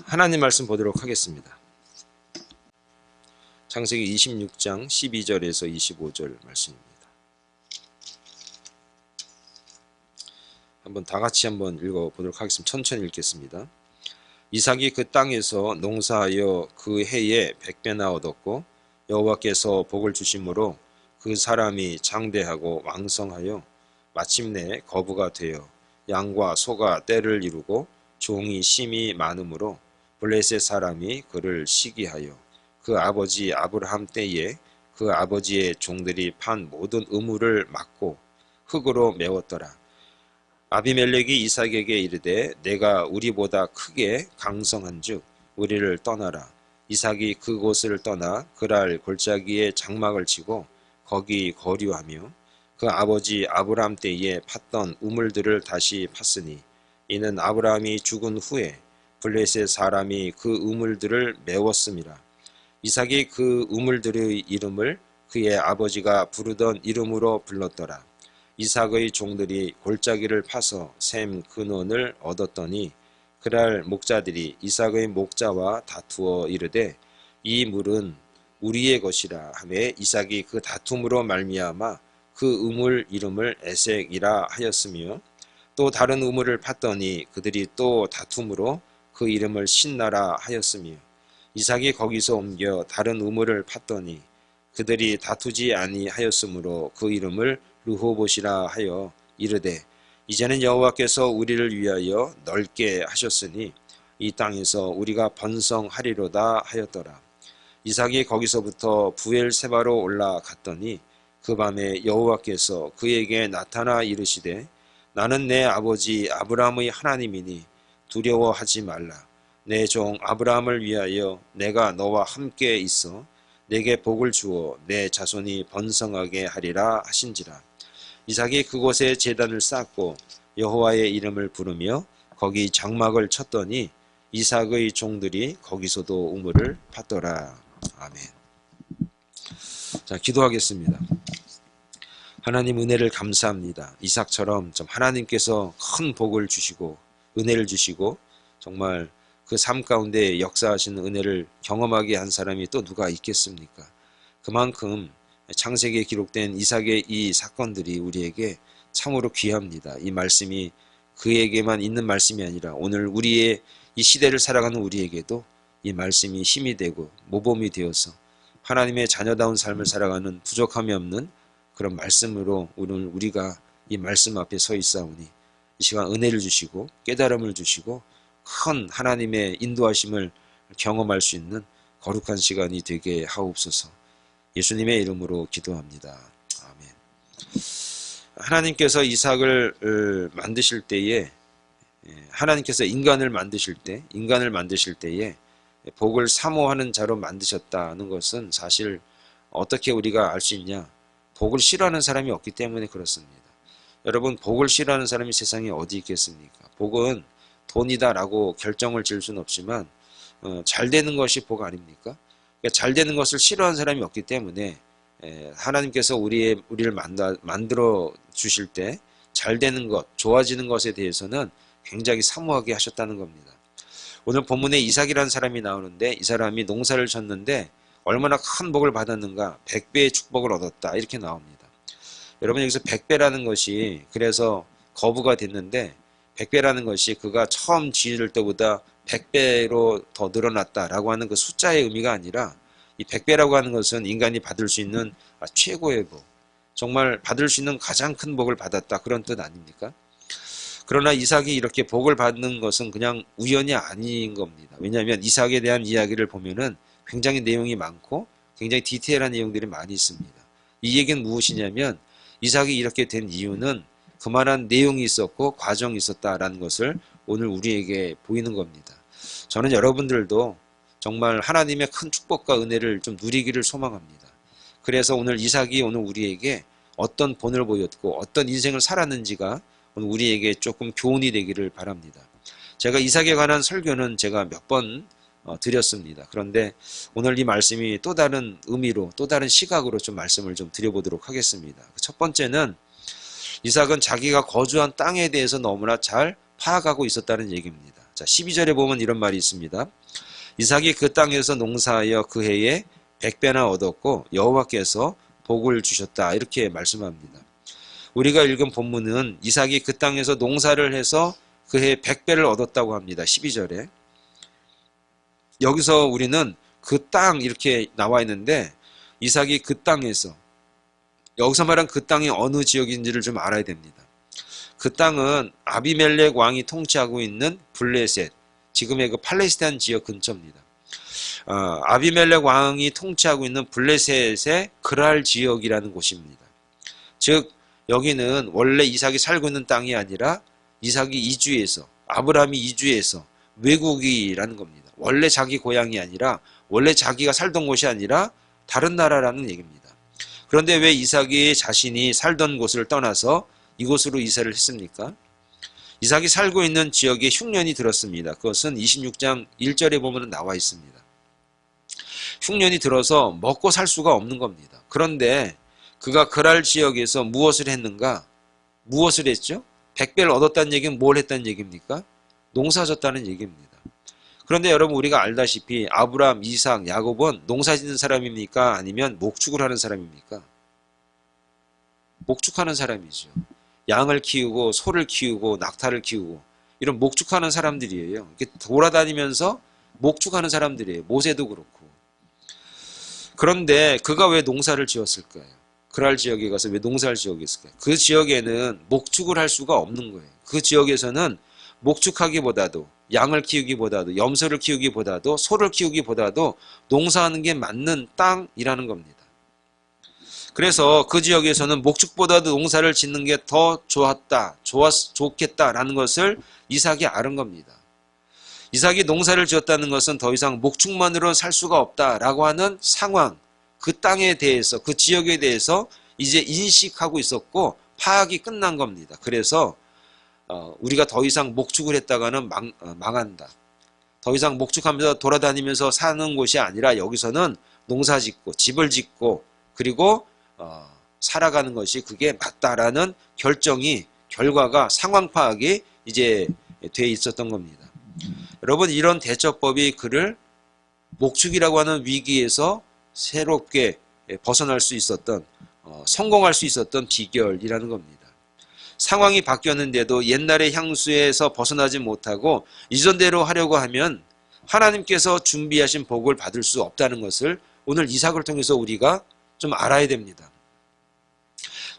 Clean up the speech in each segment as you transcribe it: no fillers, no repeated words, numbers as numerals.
하나님 말씀 보도록 하겠습니다. 창세기 26장 12절에서 25절 말씀입니다. 다 같이 한번 읽어보도록 하겠습니다. 천천히 읽겠습니다. 이삭이 그 땅에서 농사하여 그 해에 100배나 얻었고 여호와께서 복을 주심으로 그 사람이 장대하고 왕성하여 마침내 거부가 되어 양과 소가 떼를 이루고 종이 심이 많으므로 블레셋 사람이 그를 시기하여 그 아버지 아브라함 때에 그 아버지의 종들이 판 모든 의무를 막고 흙으로 메웠더라. 아비멜렉이 이삭에게 이르되 내가 우리보다 크게 강성한즉 우리를 떠나라. 이삭이 그곳을 떠나 그랄 골짜기에 장막을 치고 거기 거류하며 그 아버지 아브라함 때에 팠던 우물들을 다시 팠으니 이는 아브라함이 죽은 후에 블레셋 사람이 그 우물들을 메웠음이라. 이삭이 그 우물들의 이름을 그의 아버지가 부르던 이름으로 불렀더라. 이삭의 종들이 골짜기를 파서 샘 근원을 얻었더니 그날 목자들이 이삭의 목자와 다투어 이르되 이 물은 우리의 것이라 하매 이삭이 그 다툼으로 말미암아 그 우물 이름을 에색이라 하였으며 또 다른 우물을 팠더니 그들이 또 다툼으로 그 이름을 신나라 하였으며 이삭이 거기서 옮겨 다른 우물을 팠더니 그들이 다투지 아니하였으므로 그 이름을 르호봇이라 하여 이르되 이제는 여호와께서 우리를 위하여 넓게 하셨으니 이 땅에서 우리가 번성하리로다 하였더라. 이삭이 거기서부터 부엘세바로 올라갔더니 그 밤에 여호와께서 그에게 나타나 이르시되 나는 내 아버지 아브라함의 하나님이니 두려워하지 말라. 내 종 아브라함을 위하여 내가 너와 함께 있어 내게 복을 주어 내 자손이 번성하게 하리라 하신지라. 이삭이 그곳에 제단을 쌓고 여호와의 이름을 부르며 거기 장막을 쳤더니 이삭의 종들이 거기서도 우물을 팠더라. 아멘. 자, 기도하겠습니다. 하나님 은혜를 감사합니다. 이삭처럼 좀 하나님께서 큰 복을 주시고 은혜를 주시고 정말 그 삶 가운데 역사하시는 은혜를 경험하게 한 사람이 또 누가 있겠습니까? 그만큼 창세기에 기록된 이삭의 이 사건들이 우리에게 참으로 귀합니다. 이 말씀이 그에게만 있는 말씀이 아니라 오늘 우리의 이 시대를 살아가는 우리에게도 이 말씀이 힘이 되고 모범이 되어서 하나님의 자녀다운 삶을 살아가는 부족함이 없는 그런 말씀으로 오늘 우리가 이 말씀 앞에 서 있사오니 이 시간 은혜를 주시고 깨달음을 주시고 큰 하나님의 인도하심을 경험할 수 있는 거룩한 시간이 되게 하옵소서. 예수님의 이름으로 기도합니다. 아멘. 하나님께서 이삭을 만드실 때에 하나님께서 인간을 만드실 때에 복을 사모하는 자로 만드셨다는 것은 사실 어떻게 우리가 알 수 있냐? 복을 싫어하는 사람이 없기 때문에 그렇습니다. 여러분, 복을 싫어하는 사람이 세상에 어디 있겠습니까? 복은 돈이다라고 결정을 지을 수는 없지만 잘 되는 것이 복 아닙니까? 그러니까 잘 되는 것을 싫어하는 사람이 없기 때문에 하나님께서 우리를 만들어 주실 때 잘 되는 것, 좋아지는 것에 대해서는 굉장히 사모하게 하셨다는 겁니다. 오늘 본문에 이삭이라는 사람이 나오는데 이 사람이 농사를 졌는데 얼마나 큰 복을 받았는가? 100배의 축복을 얻었다 이렇게 나옵니다. 여러분, 여기서 100배라는 것이 그래서 거부가 됐는데 100배라는 것이 그가 처음 지을 때보다 100배로 더 늘어났다라고 하는 그 숫자의 의미가 아니라 이 100배라고 하는 것은 인간이 받을 수 있는 최고의 복, 정말 받을 수 있는 가장 큰 복을 받았다 그런 뜻 아닙니까? 그러나 이삭이 이렇게 복을 받는 것은 그냥 우연이 아닌 겁니다. 왜냐하면 이삭에 대한 이야기를 보면은 굉장히 내용이 많고 굉장히 디테일한 내용들이 많이 있습니다. 이 얘기는 무엇이냐면 이삭이 이렇게 된 이유는 그만한 내용이 있었고 과정이 있었다라는 것을 오늘 우리에게 보이는 겁니다. 저는 여러분들도 정말 하나님의 큰 축복과 은혜를 좀 누리기를 소망합니다. 그래서 오늘 이삭이 오늘 우리에게 어떤 본을 보였고 어떤 인생을 살았는지가 오늘 우리에게 조금 교훈이 되기를 바랍니다. 제가 이삭에 관한 설교는 제가 몇 번 드렸습니다. 그런데 오늘 이 말씀이 또 다른 의미로 또 다른 시각으로 좀 말씀을 좀 드려보도록 하겠습니다. 첫 번째는 이삭은 자기가 거주한 땅에 대해서 너무나 잘 파악하고 있었다는 얘기입니다. 자, 12절에 보면 이런 말이 있습니다. 이삭이 그 땅에서 농사하여 그 해에 100배나 얻었고 여호와께서 복을 주셨다. 이렇게 말씀합니다. 우리가 읽은 본문은 이삭이 그 땅에서 농사를 해서 그 해에 100배를 얻었다고 합니다. 12절에. 여기서 우리는 그 땅 이렇게 나와 있는데 이삭이 그 땅에서 여기서 말한 그 땅이 어느 지역인지를 좀 알아야 됩니다. 그 땅은 아비멜렉 왕이 통치하고 있는 블레셋, 지금의 그 팔레스타인 지역 근처입니다. 아비멜렉 왕이 통치하고 있는 블레셋의 그랄 지역이라는 곳입니다. 즉 여기는 원래 이삭이 살고 있는 땅이 아니라 이삭이 이주해서 아브라함이 이주해서 외국이라는 겁니다. 원래 자기 고향이 아니라 원래 자기가 살던 곳이 아니라 다른 나라라는 얘기입니다. 그런데 왜 이삭이 자신이 살던 곳을 떠나서 이곳으로 이사를 했습니까? 이삭이 살고 있는 지역에 흉년이 들었습니다. 그것은 26장 1절에 보면 나와 있습니다. 흉년이 들어서 먹고 살 수가 없는 겁니다. 그런데 그가 그랄 지역에서 무엇을 했는가? 무엇을 했죠? 100배를 얻었다는 얘기는 뭘 했다는 얘기입니까? 농사졌다는 얘기입니다. 그런데 여러분 우리가 알다시피 아브라함, 이삭, 야곱은 농사 짓는 사람입니까? 아니면 목축을 하는 사람입니까? 목축하는 사람이죠. 양을 키우고 소를 키우고 낙타를 키우고 이런 목축하는 사람들이에요. 이렇게 돌아다니면서 목축하는 사람들이에요. 모세도 그렇고. 그런데 그가 왜 농사를 지었을까요? 그랄 지역에 가서 왜 농사를 지었을까요? 그 지역에는 목축을 할 수가 없는 거예요. 그 지역에서는 목축하기보다도 양을 키우기보다도 염소를 키우기보다도 소를 키우기보다도 농사하는 게 맞는 땅이라는 겁니다. 그래서 그 지역에서는 목축보다도 농사를 짓는 게 더 좋겠다라는 것을 이삭이 알은 겁니다. 이삭이 농사를 지었다는 것은 더 이상 목축만으로 살 수가 없다라고 하는 상황, 그 땅에 대해서, 그 지역에 대해서 이제 인식하고 있었고 파악이 끝난 겁니다. 그래서 우리가 더 이상 목축을 했다가는 망한다. 더 이상 목축하면서 돌아다니면서 사는 곳이 아니라 여기서는 농사 짓고 집을 짓고 그리고 살아가는 것이 그게 맞다라는 결과가 상황 파악이 이제 돼 있었던 겁니다. 여러분 이런 대처법이 그를 목축이라고 하는 위기에서 새롭게 벗어날 수 있었던 성공할 수 있었던 비결이라는 겁니다. 상황이 바뀌었는데도 옛날의 향수에서 벗어나지 못하고 이전대로 하려고 하면 하나님께서 준비하신 복을 받을 수 없다는 것을 오늘 이삭을 통해서 우리가 좀 알아야 됩니다.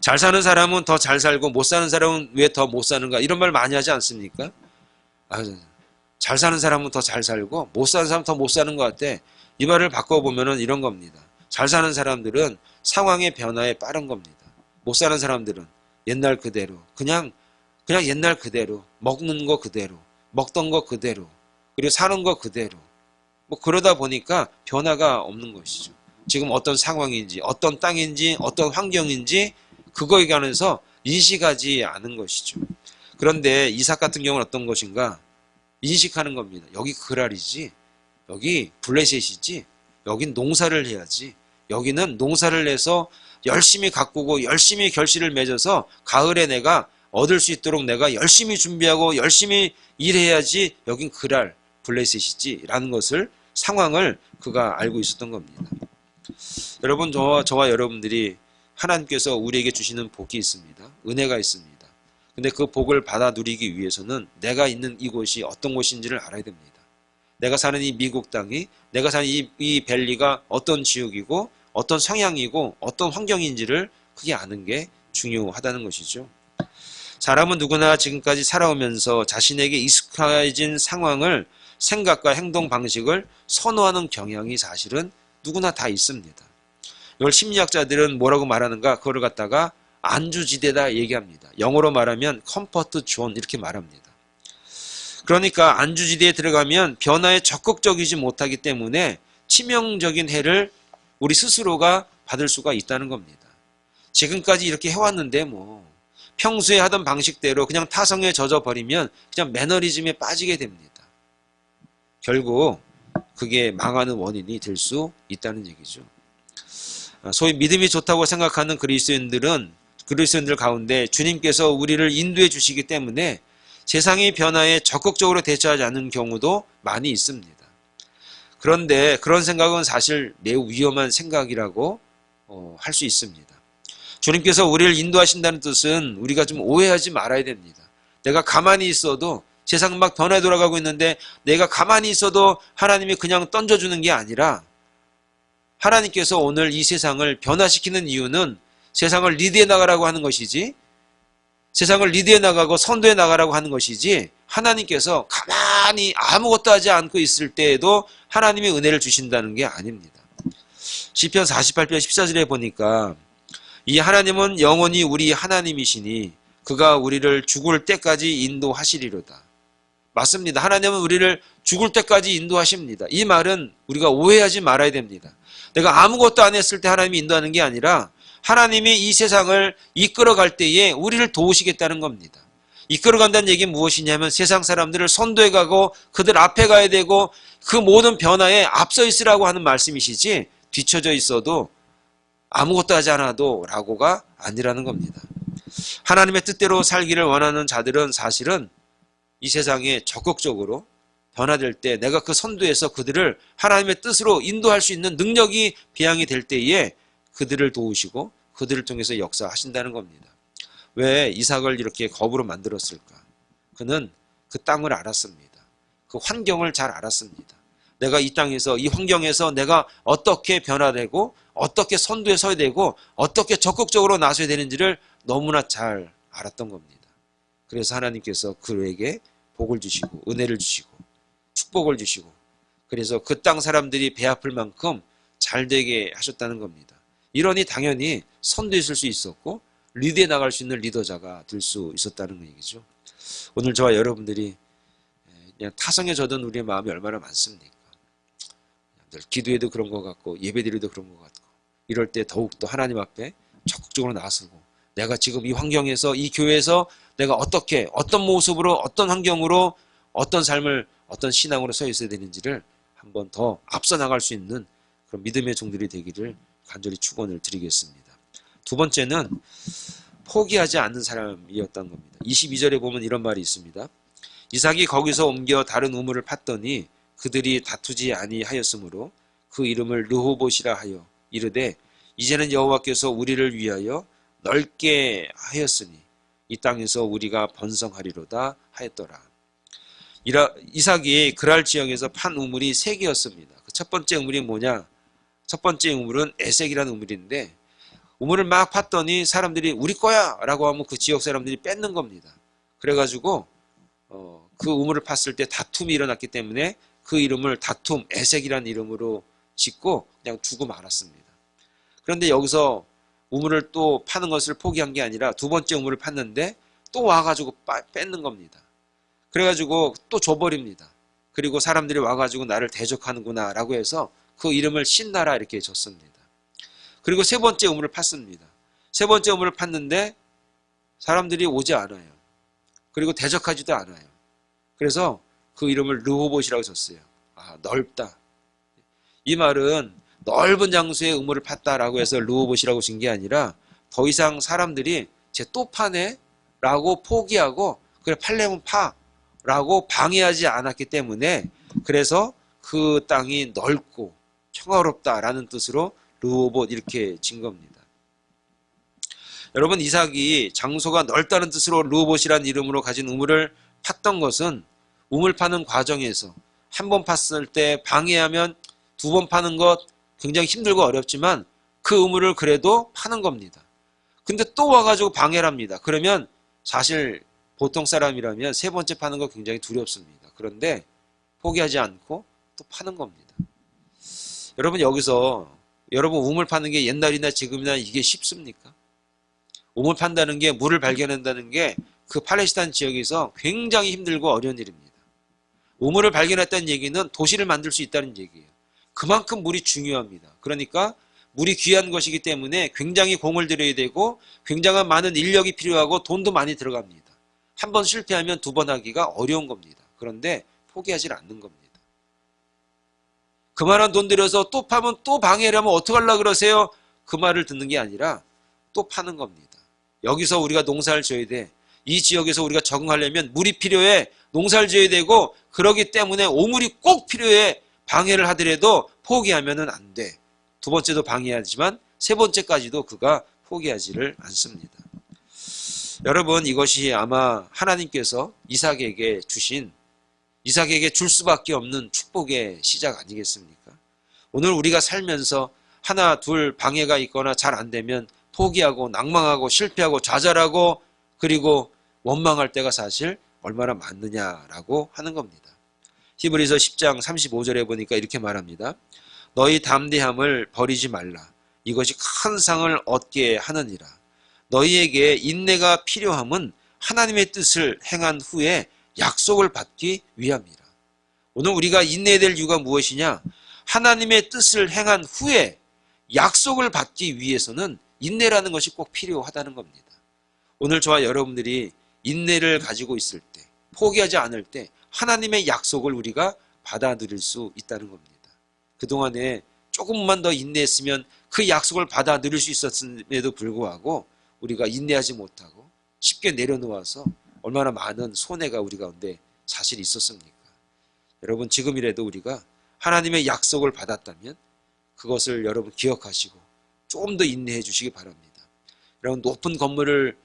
잘 사는 사람은 더 잘 살고 못 사는 사람은 왜 더 못 사는가 이런 말 많이 하지 않습니까? 잘 사는 사람은 더 잘 살고 못 사는 사람은 더 못 사는 것 같아. 이 말을 바꿔보면 이런 겁니다. 잘 사는 사람들은 상황의 변화에 빠른 겁니다. 못 사는 사람들은 옛날 그대로 그냥 옛날 그대로 먹는 거 그대로 먹던 거 그대로 그리고 사는 거 그대로 그러다 보니까 변화가 없는 것이죠. 지금 어떤 상황인지 어떤 땅인지 어떤 환경인지 그거에 관해서 인식하지 않은 것이죠. 그런데 이삭 같은 경우는 어떤 것인가? 인식하는 겁니다. 여기 그랄이지 여기 블레셋이지 여긴 농사를 해야지 여기는 농사를 해서 열심히 가꾸고 열심히 결실을 맺어서 가을에 내가 얻을 수 있도록 내가 열심히 준비하고 열심히 일해야지 여긴 그랄 블레셋이지 라는 것을 상황을 그가 알고 있었던 겁니다. 여러분 저와 여러분들이 하나님께서 우리에게 주시는 복이 있습니다. 은혜가 있습니다. 근데 그 복을 받아 누리기 위해서는 내가 있는 이곳이 어떤 곳인지를 알아야 됩니다. 내가 사는 이 미국 땅이 내가 사는 이 밸리가 어떤 지역이고 어떤 성향이고 어떤 환경인지를 크게 아는 게 중요하다는 것이죠. 사람은 누구나 지금까지 살아오면서 자신에게 익숙해진 상황을 생각과 행동 방식을 선호하는 경향이 사실은 누구나 다 있습니다. 이걸 심리학자들은 뭐라고 말하는가? 그걸 갖다가 안주지대다 얘기합니다. 영어로 말하면 컴포트 존 이렇게 말합니다. 그러니까 안주지대에 들어가면 변화에 적극적이지 못하기 때문에 치명적인 해를 우리 스스로가 받을 수가 있다는 겁니다. 지금까지 이렇게 해왔는데 평소에 하던 방식대로 그냥 타성에 젖어버리면 그냥 매너리즘에 빠지게 됩니다. 결국 그게 망하는 원인이 될 수 있다는 얘기죠. 소위 믿음이 좋다고 생각하는 그리스도인들 가운데 주님께서 우리를 인도해 주시기 때문에 세상의 변화에 적극적으로 대처하지 않는 경우도 많이 있습니다. 그런데 그런 생각은 사실 매우 위험한 생각이라고 할 수 있습니다. 주님께서 우리를 인도하신다는 뜻은 우리가 좀 오해하지 말아야 됩니다. 내가 가만히 있어도 세상 막 변화에 돌아가고 있는데 내가 가만히 있어도 하나님이 그냥 던져주는 게 아니라 하나님께서 오늘 이 세상을 변화시키는 이유는 세상을 리드해 나가라고 하는 것이지, 세상을 리드해 나가고 선도해 나가라고 하는 것이지, 하나님께서 가만히 아무것도 하지 않고 있을 때에도 하나님이 은혜를 주신다는 게 아닙니다. 시편 48편 14절에 보니까 이 하나님은 영원히 우리 하나님이시니 그가 우리를 죽을 때까지 인도하시리로다. 맞습니다. 하나님은 우리를 죽을 때까지 인도하십니다. 이 말은 우리가 오해하지 말아야 됩니다. 내가 아무것도 안 했을 때 하나님이 인도하는 게 아니라 하나님이 이 세상을 이끌어갈 때에 우리를 도우시겠다는 겁니다. 이끌어간다는 얘기는 무엇이냐면 세상 사람들을 선도해 가고 그들 앞에 가야 되고 그 모든 변화에 앞서 있으라고 하는 말씀이시지, 뒤처져 있어도 아무것도 하지 않아도 라고가 아니라는 겁니다. 하나님의 뜻대로 살기를 원하는 자들은 사실은 이 세상에 적극적으로 변화될 때 내가 그 선도에서 그들을 하나님의 뜻으로 인도할 수 있는 능력이 배양이 될 때에 그들을 도우시고 그들을 통해서 역사하신다는 겁니다. 왜 이삭을 이렇게 거부로 만들었을까? 그는 그 땅을 알았습니다. 그 환경을 잘 알았습니다. 내가 이 땅에서, 이 환경에서 내가 어떻게 변화되고 어떻게 선두에 서야 되고 어떻게 적극적으로 나서야 되는지를 너무나 잘 알았던 겁니다. 그래서 하나님께서 그에게 복을 주시고 은혜를 주시고 축복을 주시고 그래서 그 땅 사람들이 배 아플 만큼 잘 되게 하셨다는 겁니다. 이러니 당연히 선두에 설 수 있었고 리드해 나갈 수 있는 리더자가 될 수 있었다는 얘기죠. 오늘 저와 여러분들이 그냥 타성에 젖은 우리의 마음이 얼마나 많습니까? 늘 기도해도 그런 것 같고 예배드려도 그런 것 같고 이럴 때 더욱더 하나님 앞에 적극적으로 나서고 내가 지금 이 환경에서 이 교회에서 내가 어떻게 어떤 모습으로 어떤 환경으로 어떤 삶을 어떤 신앙으로 서 있어야 되는지를 한번 더 앞서 나갈 수 있는 그런 믿음의 종들이 되기를 간절히 축원을 드리겠습니다. 두 번째는 포기하지 않는 사람이었던 겁니다. 22절에 보면 이런 말이 있습니다. 이삭이 거기서 옮겨 다른 우물을 팠더니 그들이 다투지 아니하였으므로 그 이름을 르호봇이라 하여 이르되 이제는 여호와께서 우리를 위하여 넓게 하였으니 이 땅에서 우리가 번성하리로다 하였더라. 이삭이 그랄 지역에서 판 우물이 3개였습니다. 그 첫 번째 우물이 뭐냐? 첫 번째 우물은 에색이라는 우물인데 우물을 막 팠더니 사람들이 우리 거야 라고 하면 그 지역 사람들이 뺏는 겁니다. 그래가지고 그 우물을 팠을 때 다툼이 일어났기 때문에 그 이름을 다툼, 에색이라는 이름으로 짓고 그냥 주고 말았습니다. 그런데 여기서 우물을 또 파는 것을 포기한 게 아니라 두 번째 우물을 팠는데 또 와가지고 뺏는 겁니다. 그래가지고 또 줘버립니다. 그리고 사람들이 와가지고 나를 대적하는구나 라고 해서 그 이름을 신나라 이렇게 줬습니다. 그리고 세 번째 우물을 팠습니다. 세 번째 우물을 팠는데 사람들이 오지 않아요. 그리고 대적하지도 않아요. 그래서 그 이름을 르호봇이라고 줬어요. 아, 넓다. 이 말은 넓은 장소에 우물을 팠다라고 해서 르호봇이라고 준 게 아니라 더 이상 사람들이 쟤 또 파네? 라고 포기하고 그래 팔려면 파 라고 방해하지 않았기 때문에 그래서 그 땅이 넓고 평화롭다라는 뜻으로 르호봇 이렇게 진 겁니다. 여러분 이삭이 장소가 넓다는 뜻으로 르호봇이라는 이름으로 가진 우물을 팠던 것은 우물 파는 과정에서 한 번 팠을 때 방해하면 두 번 파는 것 굉장히 힘들고 어렵지만 그 우물을 그래도 파는 겁니다. 근데 또 와가지고 방해를 합니다. 그러면 사실 보통 사람이라면 세 번째 파는 거 굉장히 두렵습니다. 그런데 포기하지 않고 또 파는 겁니다. 여러분 여기서 여러분 우물 파는 게 옛날이나 지금이나 이게 쉽습니까? 우물 판다는 게 물을 발견한다는 게 그 팔레스타인 지역에서 굉장히 힘들고 어려운 일입니다. 우물을 발견했다는 얘기는 도시를 만들 수 있다는 얘기예요. 그만큼 물이 중요합니다. 그러니까 물이 귀한 것이기 때문에 굉장히 공을 들여야 되고 굉장한 많은 인력이 필요하고 돈도 많이 들어갑니다. 한 번 실패하면 두 번 하기가 어려운 겁니다. 그런데 포기하지 않는 겁니다. 그만한 돈 들여서 또 파면 또 방해를 하면 어떡하려고 그러세요? 그 말을 듣는 게 아니라 또 파는 겁니다. 여기서 우리가 농사를 지어야 돼. 이 지역에서 우리가 적응하려면 물이 필요해. 농사를 지어야 되고 그러기 때문에 오물이 꼭 필요해. 방해를 하더라도 포기하면 안 돼. 두 번째도 방해하지만 세 번째까지도 그가 포기하지를 않습니다. 여러분, 이것이 아마 하나님께서 이삭에게 줄 수밖에 없는 축복의 시작 아니겠습니까? 오늘 우리가 살면서 하나 둘 방해가 있거나 잘 안 되면 포기하고 낭망하고 실패하고 좌절하고 그리고 원망할 때가 사실 얼마나 많느냐라고 하는 겁니다. 히브리서 10장 35절에 보니까 이렇게 말합니다. 너희 담대함을 버리지 말라. 이것이 큰 상을 얻게 하느니라. 너희에게 인내가 필요함은 하나님의 뜻을 행한 후에 약속을 받기 위함이라. 오늘 우리가 인내해야 될 이유가 무엇이냐? 하나님의 뜻을 행한 후에 약속을 받기 위해서는 인내라는 것이 꼭 필요하다는 겁니다. 오늘 저와 여러분들이 인내를 가지고 있을 때, 포기하지 않을 때 하나님의 약속을 우리가 받아들일 수 있다는 겁니다. 그동안에 조금만 더 인내했으면 그 약속을 받아들일 수 있었음에도 불구하고 우리가 인내하지 못하고 쉽게 내려놓아서 얼마나 많은 손해가 우리 가운데 사실 있었습니까? 여러분, 지금이라도 우리가 하나님의 약속을 받았다면 그것을 여러분 기억하시고 조금 더 인내해 주시기 바랍니다. 여러분, 높은 건물을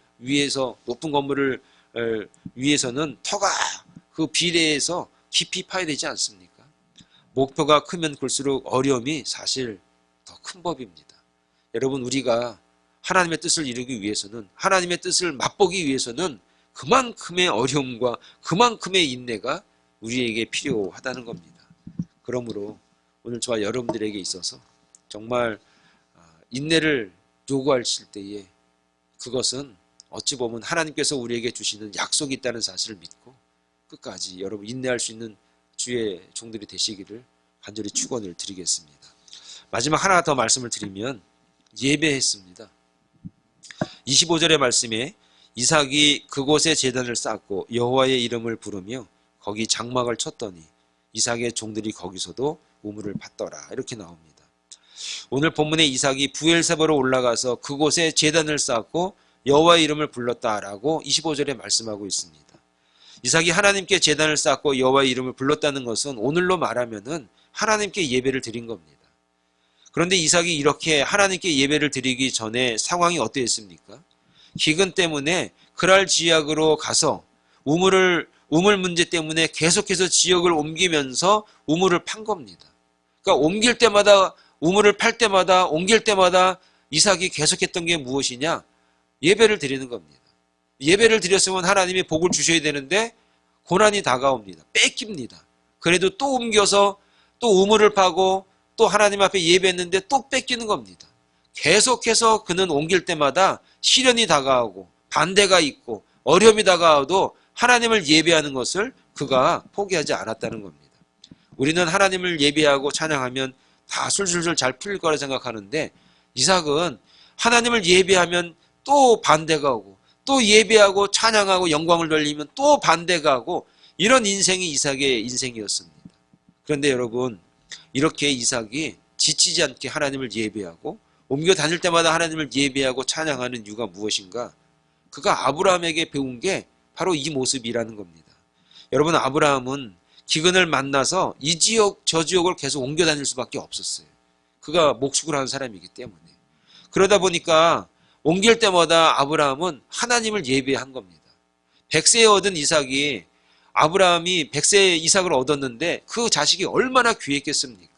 위해서는 터가 그 비례해서 깊이 파야 되지 않습니까? 목표가 크면 클수록 어려움이 사실 더 큰 법입니다. 여러분, 우리가 하나님의 뜻을 이루기 위해서는, 하나님의 뜻을 맛보기 위해서는 그만큼의 어려움과 그만큼의 인내가 우리에게 필요하다는 겁니다. 그러므로 오늘 저와 여러분들에게 있어서 정말 인내를 요구하실 때에 그것은 어찌 보면 하나님께서 우리에게 주시는 약속이 있다는 사실을 믿고 끝까지 여러분 인내할 수 있는 주의 종들이 되시기를 간절히 축원을 드리겠습니다. 마지막 하나 더 말씀을 드리면 예배했습니다. 25절의 말씀에 이삭이 그곳에 제단을 쌓고 여호와의 이름을 부르며 거기 장막을 쳤더니 이삭의 종들이 거기서도 우물을 팠더라. 이렇게 나옵니다. 오늘 본문에 이삭이 부엘세바로 올라가서 그곳에 제단을 쌓고 여호와의 이름을 불렀다라고 25절에 말씀하고 있습니다. 이삭이 하나님께 제단을 쌓고 여호와의 이름을 불렀다는 것은 오늘로 말하면은 하나님께 예배를 드린 겁니다. 그런데 이삭이 이렇게 하나님께 예배를 드리기 전에 상황이 어땠습니까? 기근 때문에 그랄 지역으로 가서 우물 문제 때문에 계속해서 지역을 옮기면서 우물을 판 겁니다. 그러니까 옮길 때마다 우물을 팔 때마다 옮길 때마다 이삭이 계속했던 게 무엇이냐? 예배를 드리는 겁니다. 예배를 드렸으면 하나님이 복을 주셔야 되는데 고난이 다가옵니다. 뺏깁니다. 그래도 또 옮겨서 또 우물을 파고 또 하나님 앞에 예배했는데 또 뺏기는 겁니다. 계속해서 그는 옮길 때마다 시련이 다가오고 반대가 있고 어려움이 다가와도 하나님을 예배하는 것을 그가 포기하지 않았다는 겁니다. 우리는 하나님을 예배하고 찬양하면 다 술술술 잘 풀릴 거라 생각하는데 이삭은 하나님을 예배하면 또 반대가 오고 또 예배하고 찬양하고 영광을 돌리면 또 반대가 오고 이런 인생이 이삭의 인생이었습니다. 그런데 여러분, 이렇게 이삭이 지치지 않게 하나님을 예배하고 옮겨 다닐 때마다 하나님을 예배하고 찬양하는 이유가 무엇인가? 그가 아브라함에게 배운 게 바로 이 모습이라는 겁니다. 여러분, 아브라함은 기근을 만나서 이 지역 저 지역을 계속 옮겨 다닐 수밖에 없었어요. 그가 목축을 하는 사람이기 때문에. 그러다 보니까 옮길 때마다 아브라함은 하나님을 예배한 겁니다. 100세에 얻은 이삭이 아브라함이 100세에 이삭을 얻었는데 그 자식이 얼마나 귀했겠습니까?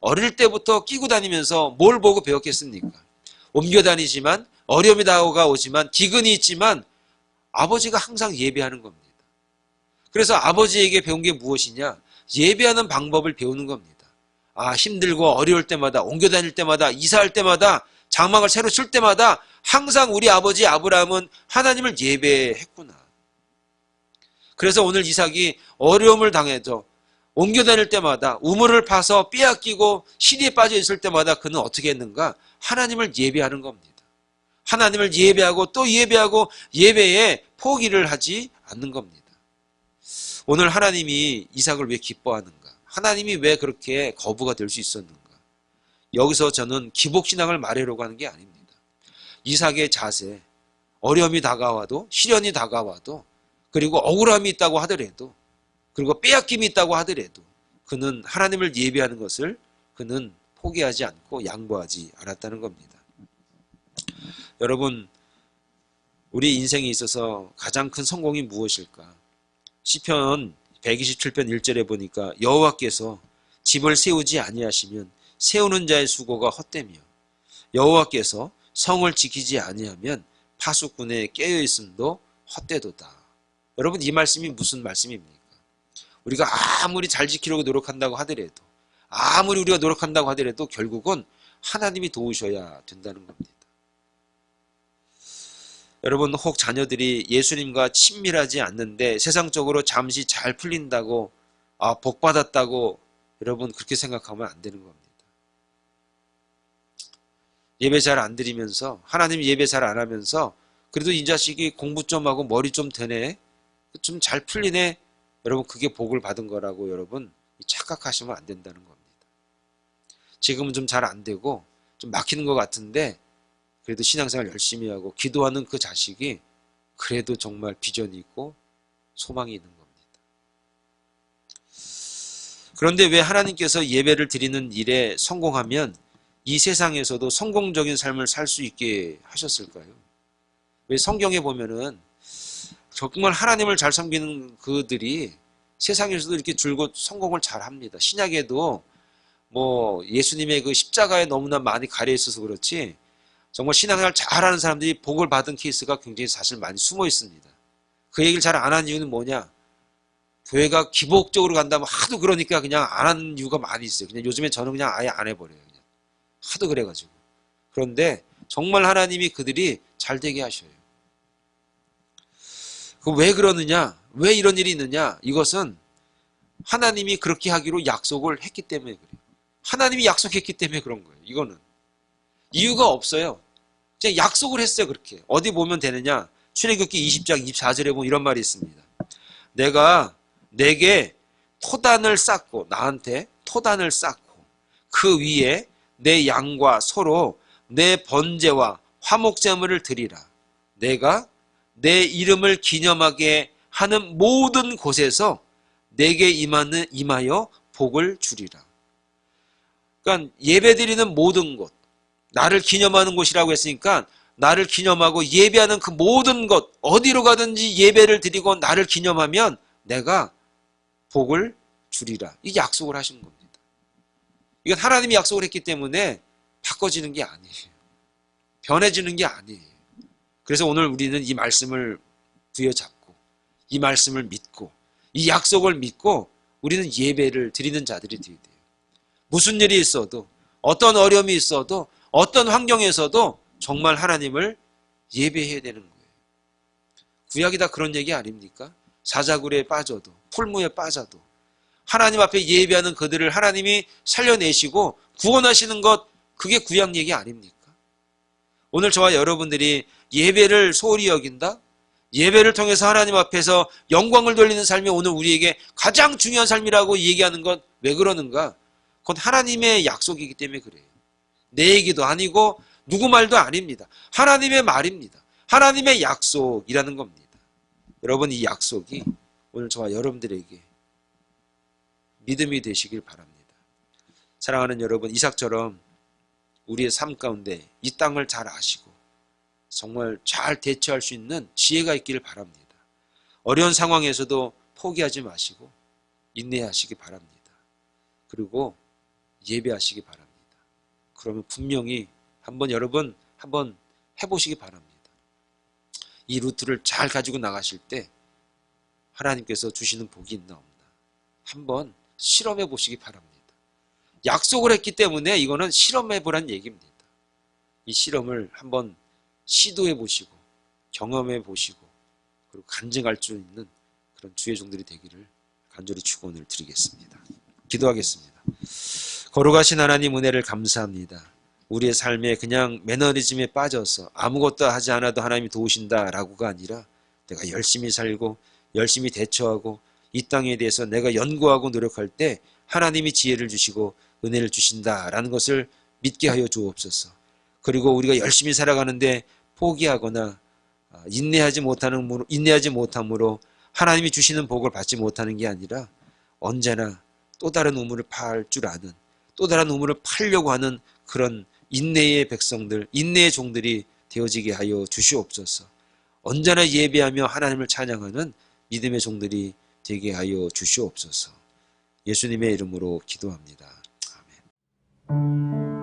어릴 때부터 끼고 다니면서 뭘 보고 배웠겠습니까? 옮겨 다니지만 어려움이 다가오지만 기근이 있지만 아버지가 항상 예배하는 겁니다. 그래서 아버지에게 배운 게 무엇이냐? 예배하는 방법을 배우는 겁니다. 힘들고 어려울 때마다 옮겨 다닐 때마다 이사할 때마다 장막을 새로 칠 때마다 항상 우리 아버지 아브라함은 하나님을 예배했구나. 그래서 오늘 이삭이 어려움을 당해도 옮겨 다닐 때마다 우물을 파서 빼앗기고 시리에 빠져 있을 때마다 그는 어떻게 했는가? 하나님을 예배하는 겁니다. 하나님을 예배하고 또 예배하고 예배에 포기를 하지 않는 겁니다. 오늘 하나님이 이삭을 왜 기뻐하는가? 하나님이 왜 그렇게 거부가 될 수 있었는가? 여기서 저는 기복신앙을 말하려고 하는 게 아닙니다. 이삭의 자세, 어려움이 다가와도 시련이 다가와도 그리고 억울함이 있다고 하더라도 그리고 빼앗김이 있다고 하더라도 그는 하나님을 예배하는 것을 그는 포기하지 않고 양보하지 않았다는 겁니다. 여러분, 우리 인생에 있어서 가장 큰 성공이 무엇일까? 시편 127편 1절에 보니까 여호와께서 집을 세우지 아니하시면 세우는 자의 수고가 헛되며 여호와께서 성을 지키지 아니하면 파수꾼의 깨어 있음도 헛되도다. 여러분, 이 말씀이 무슨 말씀입니까? 우리가 아무리 잘 지키려고 노력한다고 하더라도 아무리 우리가 노력한다고 하더라도 결국은 하나님이 도우셔야 된다는 겁니다. 여러분, 혹 자녀들이 예수님과 친밀하지 않는데 세상적으로 잠시 잘 풀린다고 복 받았다고 여러분 그렇게 생각하면 안 되는 겁니다. 예배 잘 안 드리면서 하나님 예배 잘 안 하면서 그래도 이 자식이 공부 좀 하고 머리 좀 되네, 좀 잘 풀리네, 여러분 그게 복을 받은 거라고 여러분 착각하시면 안 된다는 겁니다. 지금은 좀 잘 안 되고 좀 막히는 것 같은데 그래도 신앙생활 열심히 하고 기도하는 그 자식이 그래도 정말 비전이 있고 소망이 있는 겁니다. 그런데 왜 하나님께서 예배를 드리는 일에 성공하면 이 세상에서도 성공적인 삶을 살 수 있게 하셨을까요? 왜 성경에 보면은 정말 하나님을 잘 섬기는 그들이 세상에서도 이렇게 줄곧 성공을 잘 합니다. 신약에도 뭐 예수님의 그 십자가에 너무나 많이 가려 있어서 그렇지 정말 신앙생활 잘하는 사람들이 복을 받은 케이스가 굉장히 사실 많이 숨어 있습니다. 그 얘기를 잘 안 하는 이유는 뭐냐? 교회가 기복적으로 간다면 하도 그러니까 그냥 안 하는 이유가 많이 있어요. 그냥 요즘에 저는 그냥 아예 안 해버려요. 그냥 하도 그래가지고. 그런데 정말 하나님이 그들이 잘 되게 하셔요. 그 왜 그러느냐? 왜 이런 일이 있느냐? 이것은 하나님이 그렇게 하기로 약속을 했기 때문에 그래요. 하나님이 약속했기 때문에 그런 거예요. 이거는 이유가 없어요. 그냥 약속을 했어요. 그렇게. 어디 보면 되느냐? 출애굽기 20장 24절에 보면 이런 말이 있습니다. 내가 내게 토단을 쌓고, 나한테 토단을 쌓고 그 위에 내 양과 소로 내 번제와 화목제물을 드리라. 내가 내 이름을 기념하게 하는 모든 곳에서 내게 임하여 복을 주리라. 그러니까 예배드리는 모든 곳, 나를 기념하는 곳이라고 했으니까 나를 기념하고 예배하는 그 모든 것, 어디로 가든지 예배를 드리고 나를 기념하면 내가 복을 주리라. 이게 약속을 하신 겁니다. 이건 하나님이 약속을 했기 때문에 바꿔지는 게 아니에요. 변해지는 게 아니에요. 그래서 오늘 우리는 이 말씀을 부여잡고 이 말씀을 믿고 이 약속을 믿고 우리는 예배를 드리는 자들이 되어야 돼요. 무슨 일이 있어도 어떤 어려움이 있어도 어떤 환경에서도 정말 하나님을 예배해야 되는 거예요. 구약이 다 그런 얘기 아닙니까? 사자굴에 빠져도 풀무에 빠져도 하나님 앞에 예배하는 그들을 하나님이 살려내시고 구원하시는 것, 그게 구약 얘기 아닙니까? 오늘 저와 여러분들이 예배를 소홀히 여긴다? 예배를 통해서 하나님 앞에서 영광을 돌리는 삶이 오늘 우리에게 가장 중요한 삶이라고 얘기하는 것, 왜 그러는가? 그건 하나님의 약속이기 때문에 그래요. 내 얘기도 아니고 누구 말도 아닙니다. 하나님의 말입니다. 하나님의 약속이라는 겁니다. 여러분, 이 약속이 오늘 저와 여러분들에게 믿음이 되시길 바랍니다. 사랑하는 여러분, 이삭처럼 우리의 삶 가운데 이 땅을 잘 아시고 정말 잘 대처할 수 있는 지혜가 있기를 바랍니다. 어려운 상황에서도 포기하지 마시고 인내하시기 바랍니다. 그리고 예배하시기 바랍니다. 그러면 분명히 여러분 한번 해보시기 바랍니다. 이 루트를 잘 가지고 나가실 때 하나님께서 주시는 복이 있나 없나 한번 실험해 보시기 바랍니다. 약속을 했기 때문에 이거는 실험해 보란 얘기입니다. 이 실험을 한번 시도해 보시고 경험해 보시고 그리고 간증할 수 있는 그런 주의 종들이 되기를 간절히 축원을 드리겠습니다. 기도하겠습니다. 거룩하신 하나님 은혜를 감사합니다. 우리의 삶에 그냥 매너리즘에 빠져서 아무것도 하지 않아도 하나님이 도우신다라고가 아니라 내가 열심히 살고 열심히 대처하고 이 땅에 대해서 내가 연구하고 노력할 때 하나님이 지혜를 주시고 은혜를 주신다라는 것을 믿게 하여 주옵소서. 그리고 우리가 열심히 살아가는데 포기하거나 인내하지 못함으로 하나님이 주시는 복을 받지 못하는 게 아니라 언제나 또 다른 우물을 팔 줄 아는, 또 다른 우물을 팔려고 하는 그런 인내의 백성들, 인내의 종들이 되어지게 하여 주시옵소서. 언제나 예배하며 하나님을 찬양하는 믿음의 종들이 되게 하여 주시옵소서. 예수님의 이름으로 기도합니다. 아멘.